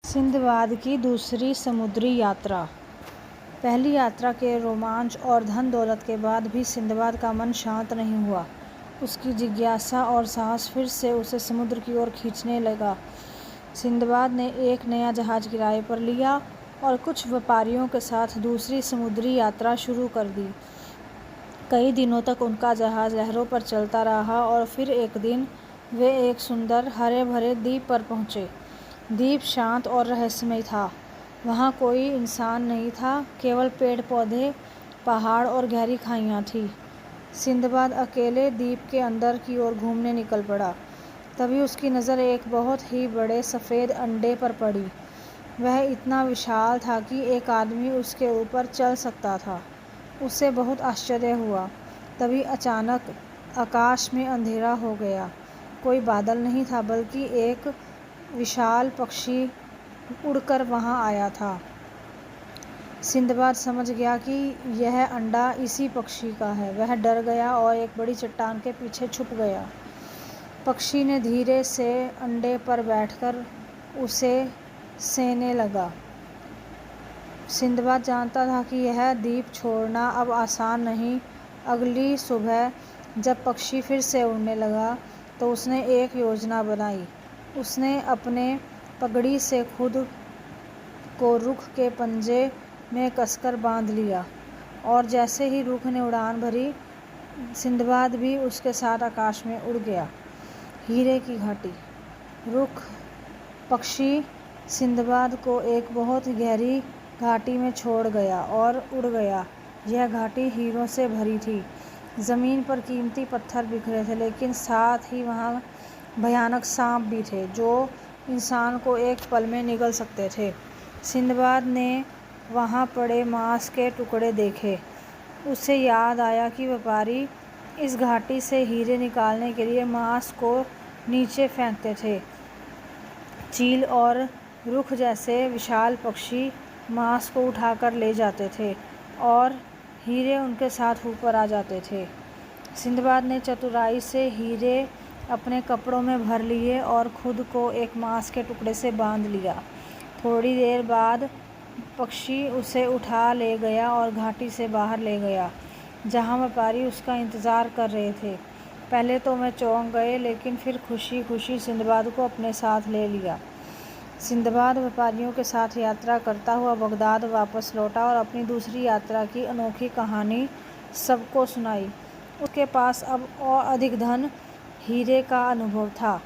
Sinbad की दूसरी समुद्री यात्रा। पहली यात्रा के रोमांच और धन दौलत के बाद भी सिंदबाद का मन शांत नहीं हुआ। उसकी जिज्ञासा और साहस फिर से उसे समुद्र की ओर खींचने लगा। सिंदबाद ने एक नया जहाज किराए पर लिया और कुछ व्यापारियों के साथ दूसरी समुद्री यात्रा शुरू कर दी। कई दिनों तक उनका जहाज लहरों पर चलता रहा और फिर एक दिन वे एक सुंदर हरे भरे द्वीप पर पहुंचे। द्वीप शांत और रहस्यमय था। वहाँ कोई इंसान नहीं था, केवल पेड़ पौधे, पहाड़ और गहरी खाइयाँ थीं। सिंदबाद अकेले द्वीप के अंदर की ओर घूमने निकल पड़ा। तभी उसकी नज़र एक बहुत ही बड़े सफ़ेद अंडे पर पड़ी। वह इतना विशाल था कि एक आदमी उसके ऊपर चल सकता था। उसे बहुत आश्चर्य हुआ। तभी अचानक आकाश में अंधेरा हो गया। कोई बादल नहीं था, बल्कि एक विशाल पक्षी उड़कर वहां आया था। सिंदबाद समझ गया कि यह अंडा इसी पक्षी का है। वह डर गया और एक बड़ी चट्टान के पीछे छुप गया। पक्षी ने धीरे से अंडे पर बैठकर उसे सेने लगा। सिंदबाद जानता था कि यह द्वीप छोड़ना अब आसान नहीं। अगली सुबह जब पक्षी फिर से उड़ने लगा तो उसने एक योजना बनाई। उसने अपने पगड़ी से खुद को रुख के पंजे में कसकर बांध लिया और जैसे ही रुख ने उड़ान भरी, सिंदबाद भी उसके साथ आकाश में उड़ गया। हीरे की घाटी। रुख पक्षी सिंदबाद को एक बहुत गहरी घाटी में छोड़ गया और उड़ गया। यह घाटी हीरों से भरी थी। ज़मीन पर कीमती पत्थर बिखरे थे, लेकिन साथ ही वहाँ भयानक सांप भी थे जो इंसान को एक पल में निगल सकते थे। सिंदबाद ने वहाँ पड़े मांस के टुकड़े देखे। उसे याद आया कि व्यापारी इस घाटी से हीरे निकालने के लिए मांस को नीचे फेंकते थे। चील और रुख जैसे विशाल पक्षी मांस को उठाकर ले जाते थे और हीरे उनके साथ ऊपर आ जाते थे। सिंदबाद ने चतुराई से हीरे अपने कपड़ों में भर लिए और खुद को एक मांस के टुकड़े से बांध लिया। थोड़ी देर बाद पक्षी उसे उठा ले गया और घाटी से बाहर ले गया, जहां व्यापारी उसका इंतज़ार कर रहे थे। पहले तो वे चौंक गए, लेकिन फिर खुशी खुशी सिंदबाद को अपने साथ ले लिया। सिंदबाद व्यापारियों के साथ यात्रा करता हुआ बगदाद वापस लौटा और अपनी दूसरी यात्रा की अनोखी कहानी सबको सुनाई। उसके पास अब और अधिक धन, हीरे का अनुभव था